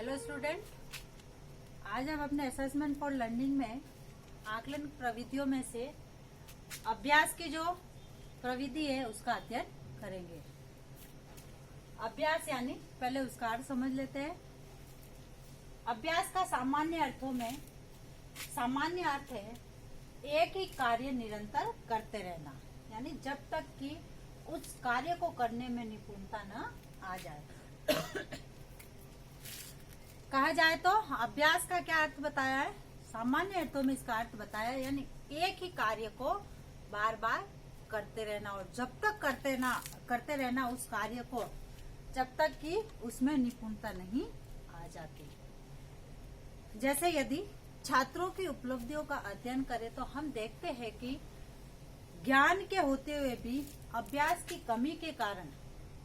Hello student, आज हम अपने असेसमेंट फॉर लर्निंग में आकलन प्रविधियों में से अभ्यास की जो प्रविधि है उसका अध्ययन करेंगे। अभ्यास यानी पहले उसका अर्थ समझ लेते हैं। अभ्यास का सामान्य अर्थों में सामान्य अर्थ है एक ही कार्य निरंतर करते रहना, यानी जब तक कि उस कार्य को करने में निपुणता न आ जाए। कहा जाए तो अभ्यास का क्या अर्थ बताया है, सामान्य अर्थों में इसका अर्थ बताया है, यानी एक ही कार्य को बार बार करते रहना और जब तक करते रहना उस कार्य को, जब तक कि उसमें निपुणता नहीं आ जाती। जैसे यदि छात्रों की उपलब्धियों का अध्ययन करें तो हम देखते हैं कि ज्ञान के होते हुए भी अभ्यास की कमी के कारण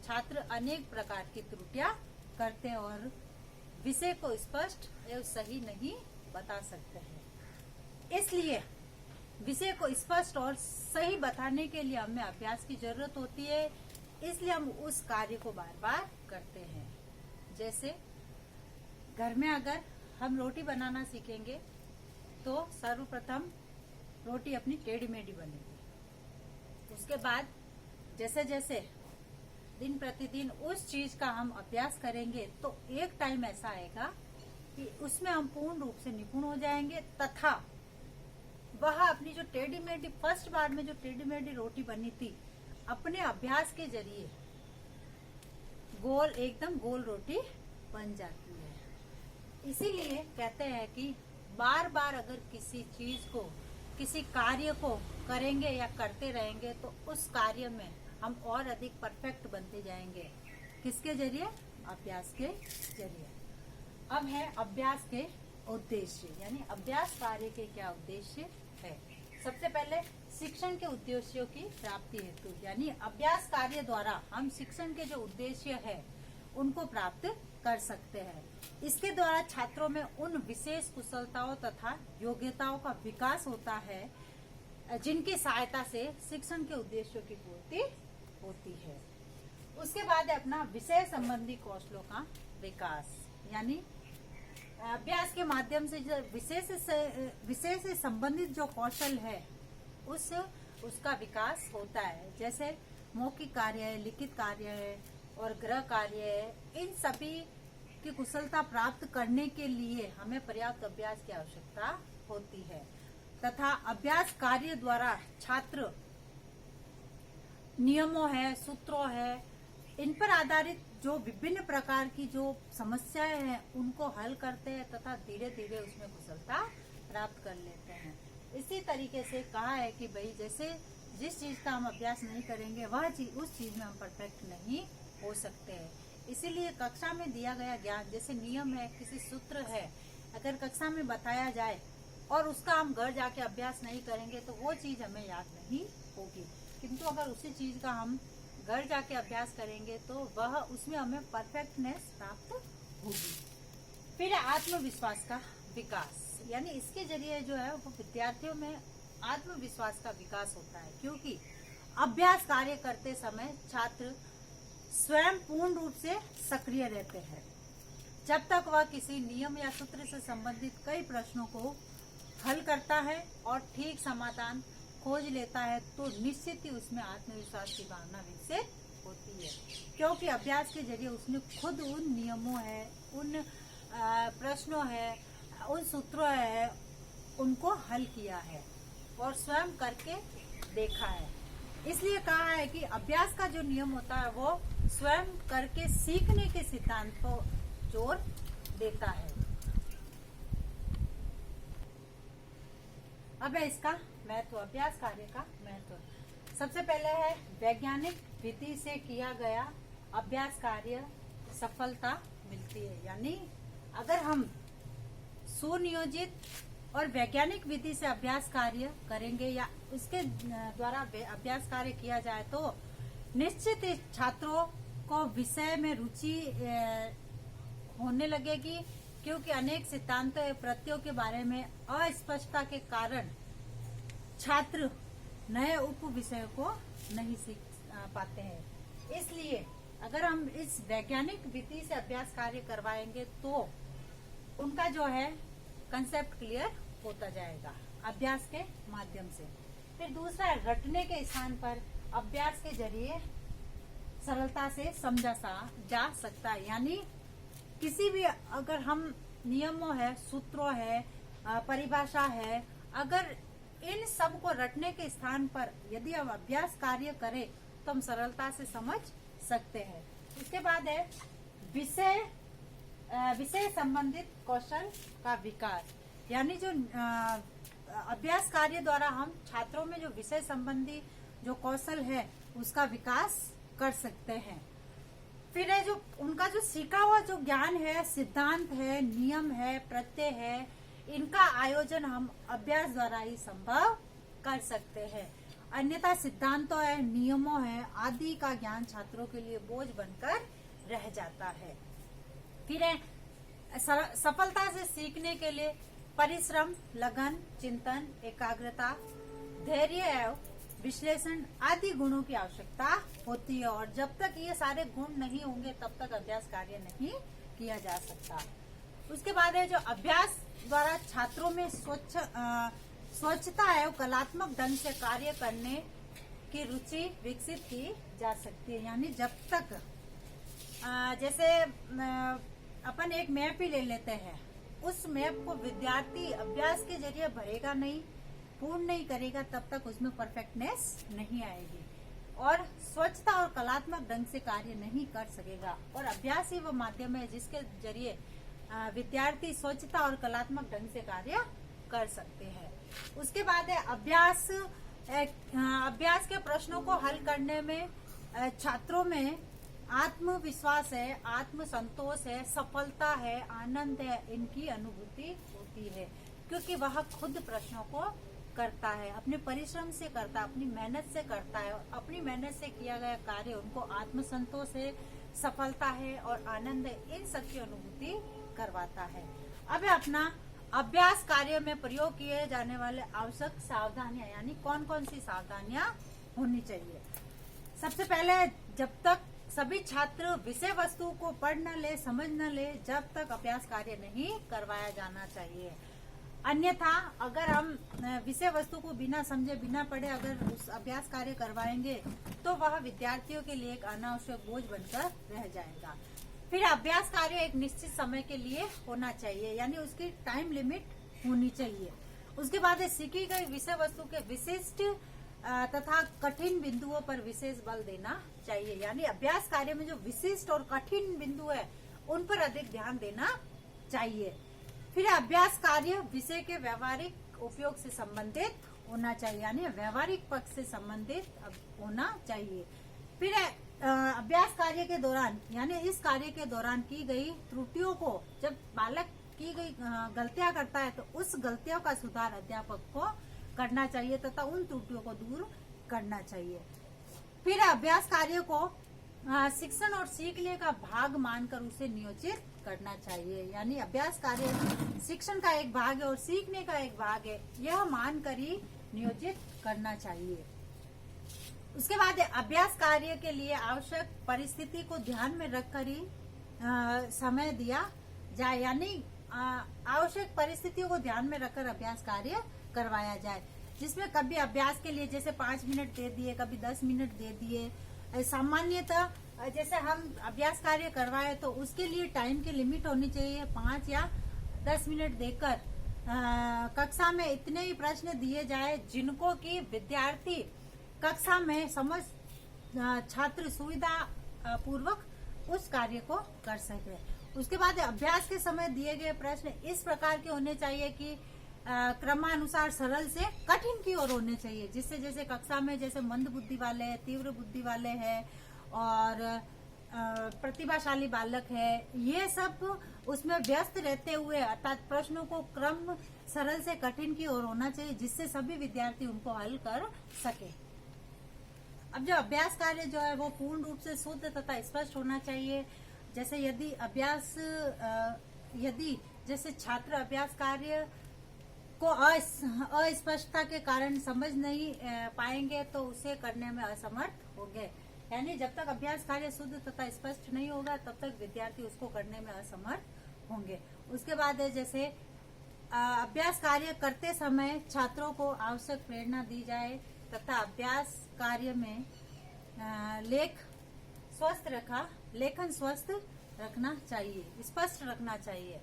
छात्र अनेक प्रकार की त्रुटियां करते हैं और विषय को स्पष्ट एवं सही नहीं बता सकते हैं। इसलिए विषय को स्पष्ट और सही बताने के लिए हमें अभ्यास की जरूरत होती है, इसलिए हम उस कार्य को बार बार करते हैं। जैसे घर में अगर हम रोटी बनाना सीखेंगे तो सर्वप्रथम रोटी अपनी टेढ़ी मेढ़ी बनेगी। उसके बाद जैसे जैसे दिन प्रतिदिन उस चीज का हम अभ्यास करेंगे तो एक टाइम ऐसा आएगा कि उसमें हम पूर्ण रूप से निपुण हो जाएंगे तथा वह अपनी जो टेढ़ी मेढ़ी फर्स्ट बार में जो टेढ़ी मेढ़ी रोटी बनी थी, अपने अभ्यास के जरिए एकदम गोल रोटी बन जाती है। इसीलिए कहते हैं कि बार बार अगर किसी चीज को, किसी कार्य को करेंगे या करते रहेंगे तो उस कार्य में हम और अधिक परफेक्ट बनते जाएंगे। किसके जरिए? अभ्यास के जरिए। अब है अभ्यास के उद्देश्य, यानी अभ्यास कार्य के क्या उद्देश्य है। सबसे पहले शिक्षण के उद्देश्यों की प्राप्ति हेतु, यानी अभ्यास कार्य द्वारा हम शिक्षण के जो उद्देश्य है उनको प्राप्त कर सकते हैं। इसके द्वारा छात्रों में उन विशेष कुशलताओं तथा योग्यताओं का विकास होता है जिनकी सहायता से शिक्षण के उद्देश्यों की पूर्ति होती है। उसके बाद है अपना विषय संबंधी कौशलों का विकास, यानी अभ्यास के माध्यम से जो विषय से संबंधित जो कौशल है उसका विकास होता है। जैसे मौखिक कार्य है, लिखित कार्य है और गृह कार्य है। इन सभी की कुशलता प्राप्त करने के लिए हमें पर्याप्त अभ्यास की आवश्यकता होती है तथा अभ्यास कार्य द्वारा छात्र नियमों है, सूत्रों है, इन पर आधारित जो विभिन्न प्रकार की जो समस्याएं हैं उनको हल करते हैं तथा धीरे धीरे उसमें कुशलता प्राप्त कर लेते हैं। इसी तरीके से कहा है कि भाई जैसे जिस चीज का हम अभ्यास नहीं करेंगे वह चीज उस चीज में हम परफेक्ट नहीं हो सकते हैं। इसीलिए कक्षा में दिया गया ज्ञान, जैसे नियम है, किसी सूत्र है, अगर कक्षा में बताया जाए और उसका हम घर जाके अभ्यास नहीं करेंगे तो वो चीज हमें याद नहीं होगी। किंतु अगर उसी चीज का हम घर जाके अभ्यास करेंगे तो वह उसमें हमें परफेक्टनेस प्राप्त होगी। फिर आत्मविश्वास का विकास, यानी इसके जरिए जो है वो विद्यार्थियों में आत्मविश्वास का विकास होता है, क्योंकि अभ्यास कार्य करते समय छात्र स्वयं पूर्ण रूप से सक्रिय रहते हैं। जब तक वह किसी नियम या सूत्र से संबंधित कई प्रश्नों को हल करता है और ठीक समाधान खोज लेता है तो निश्चित ही उसमें आत्मविश्वास की भावना विकसित होती है, क्योंकि अभ्यास के जरिए उसने खुद उन नियमों है, उन प्रश्नों है, उन सूत्रों है, उनको हल किया है और स्वयं करके देखा है। इसलिए कहा है कि अभ्यास का जो नियम होता है वो स्वयं करके सीखने के सिद्धांत को जोर देता है। अब है इसका महत्व, अभ्यास कार्य का महत्व। सबसे पहले है वैज्ञानिक विधि से किया गया अभ्यास कार्य सफलता मिलती है, यानी अगर हम सुनियोजित और वैज्ञानिक विधि से अभ्यास कार्य करेंगे या उसके द्वारा अभ्यास कार्य किया जाए तो निश्चित ही छात्रों को विषय में रुचि होने लगेगी, क्योंकि अनेक सिद्धांतों एवं प्रत्ययों के बारे में अस्पष्टता के कारण छात्र नए उप विषयों को नहीं सीख पाते हैं। इसलिए अगर हम इस वैज्ञानिक विधि से अभ्यास कार्य करवाएंगे तो उनका जो है कंसेप्ट क्लियर होता जाएगा अभ्यास के माध्यम से। फिर दूसरा है रटने के स्थान पर अभ्यास के जरिए सरलता से समझा जा सकता है। यानी किसी भी अगर हम नियमों है, सूत्रों है, परिभाषा है, अगर इन सब को रटने के स्थान पर यदि हम अभ्यास कार्य करें तो हम सरलता से समझ सकते हैं। इसके बाद है विषय संबंधित कौशल का विकास। यानी जो अभ्यास कार्य द्वारा हम छात्रों में जो विषय संबंधी जो कौशल है उसका विकास कर सकते हैं। फिर है जो उनका जो सीखा हुआ जो ज्ञान है, सिद्धांत है, नियम है, प्रत्यय है, इनका आयोजन हम अभ्यास द्वारा ही संभव कर सकते हैं। अन्यथा सिद्धांतों है, नियमों है आदि का ज्ञान छात्रों के लिए बोझ बनकर रह जाता है। फिर है सफलता से सीखने के लिए परिश्रम, लगन, चिंतन, एकाग्रता, धैर्य एवं विश्लेषण आदि गुणों की आवश्यकता होती है और जब तक ये सारे गुण नहीं होंगे तब तक अभ्यास कार्य नहीं किया जा सकता। उसके बाद है जो अभ्यास द्वारा छात्रों में स्वच्छता एवं कलात्मक ढंग से कार्य करने की रुचि विकसित की जा सकती है। यानी जब तक जैसे अपन एक मैप ही ले लेते हैं, उस मैप को विद्यार्थी अभ्यास के जरिए भरेगा नहीं, पूर्ण नहीं करेगा, तब तक उसमें परफेक्टनेस नहीं आएगी और स्वच्छता और कलात्मक ढंग से कार्य नहीं कर सकेगा। और अभ्यास ही वो माध्यम है जिसके जरिए विद्यार्थी स्वच्छता और कलात्मक ढंग से कार्य कर सकते हैं। उसके बाद है अभ्यास के प्रश्नों को हल करने में छात्रों में आत्मविश्वास है, आत्मसंतोष है, सफलता है, आनंद है, इनकी अनुभूति होती है क्योंकि वह खुद प्रश्नों को करता है, अपने परिश्रम से करता है, अपनी मेहनत से करता है और अपनी मेहनत से किया गया कार्य उनको आत्मसंतोष है, सफलता है और आनंद है, इन सब की अनुभूति करवाता है। अब अपना अभ्यास कार्य में प्रयोग किए जाने वाले आवश्यक सावधानियां, यानी कौन कौन सी सावधानियां होनी चाहिए। सबसे पहले जब तक सभी छात्र विषय वस्तु को पढ़ न ले, समझ न ले, जब तक अभ्यास कार्य नहीं करवाया जाना चाहिए। अन्यथा अगर हम विषय वस्तु को बिना समझे, बिना पढ़े अगर उस अभ्यास कार्य करवाएंगे तो वह विद्यार्थियों के लिए एक अनावश्यक बोझ बनकर रह जाएगा। फिर अभ्यास कार्य एक निश्चित समय के लिए होना चाहिए, यानी उसकी टाइम लिमिट होनी चाहिए। उसके बाद सीखी गई विषय वस्तु के विशिष्ट तथा कठिन बिंदुओं पर विशेष बल देना चाहिए। यानी अभ्यास कार्य में जो विशिष्ट और कठिन बिंदु है उन पर अधिक ध्यान देना चाहिए। फिर अभ्यास कार्य विषय के व्यवहारिक उपयोग से संबंधित होना चाहिए, यानी व्यवहारिक पक्ष से संबंधित होना चाहिए। फिर अभ्यास कार्य के दौरान, यानी इस कार्य के दौरान की गई त्रुटियों को, जब बालक की गई गलतियां करता है तो उस गलतियों का सुधार अध्यापक को करना चाहिए तथा उन त्रुटियों को दूर करना चाहिए। फिर अभ्यास कार्य को शिक्षण और सीखने का भाग मानकर उसे नियोजित करना चाहिए, यानी अभ्यास कार्य शिक्षण का एक भाग है और सीखने का एक भाग है, यह मानकर ही नियोजित करना चाहिए। उसके बाद अभ्यास कार्य के लिए आवश्यक परिस्थिति को ध्यान में रखकर ही समय दिया जाए, यानी आवश्यक परिस्थितियों को ध्यान में रखकर अभ्यास कार्य करवाया जाए, जिसमें कभी अभ्यास के लिए जैसे 5 मिनट दे दिए, कभी 10 मिनट दे दिए। सामान्यतः जैसे हम अभ्यास कार्य करवाए तो उसके लिए टाइम की लिमिट होनी चाहिए, 5 या 10 मिनट देकर कक्षा में इतने ही प्रश्न दिए जाए जिनको कि विद्यार्थी कक्षा में समझ छात्र सुविधा पूर्वक उस कार्य को कर सके। उसके बाद अभ्यास के समय दिए गए प्रश्न इस प्रकार के होने चाहिए कि क्रमानुसार सरल से कठिन की ओर होने चाहिए, जिससे जैसे कक्षा में जैसे मंद बुद्धि वाले हैं, तीव्र बुद्धि वाले हैं और प्रतिभाशाली बालक है, ये सब उसमें व्यस्त रहते हुए अर्थात प्रश्नों को क्रम सरल से कठिन की ओर होना चाहिए, जिससे सभी विद्यार्थी उनको हल कर सके। अब जो अभ्यास कार्य जो है वो पूर्ण रूप से शुद्ध तथा स्पष्ट होना चाहिए। जैसे यदि जैसे छात्र अभ्यास कार्य को अस्पष्टता के कारण समझ नहीं पाएंगे तो उसे करने में असमर्थ होंगे, यानी जब तक अभ्यास कार्य शुद्ध तथा स्पष्ट नहीं होगा तब तक विद्यार्थी उसको करने में असमर्थ होंगे। उसके बाद है जैसे अभ्यास कार्य करते समय छात्रों को आवश्यक प्रेरणा दी जाए तथा अभ्यास कार्य में लेखन स्वस्थ रखना चाहिए, स्पष्ट रखना चाहिए।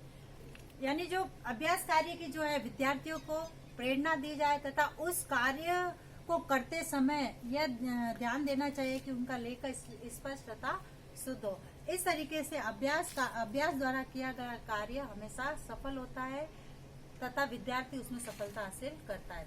यानी जो अभ्यास कार्य की जो है विद्यार्थियों को प्रेरणा दी जाए तथा उस कार्य को करते समय यह ध्यान देना चाहिए कि उनका लेखन स्पष्ट तथा शुद्ध हो। इस तरीके से अभ्यास द्वारा किया गया कार्य हमेशा सफल होता है तथा विद्यार्थी उसमें सफलता हासिल करता है।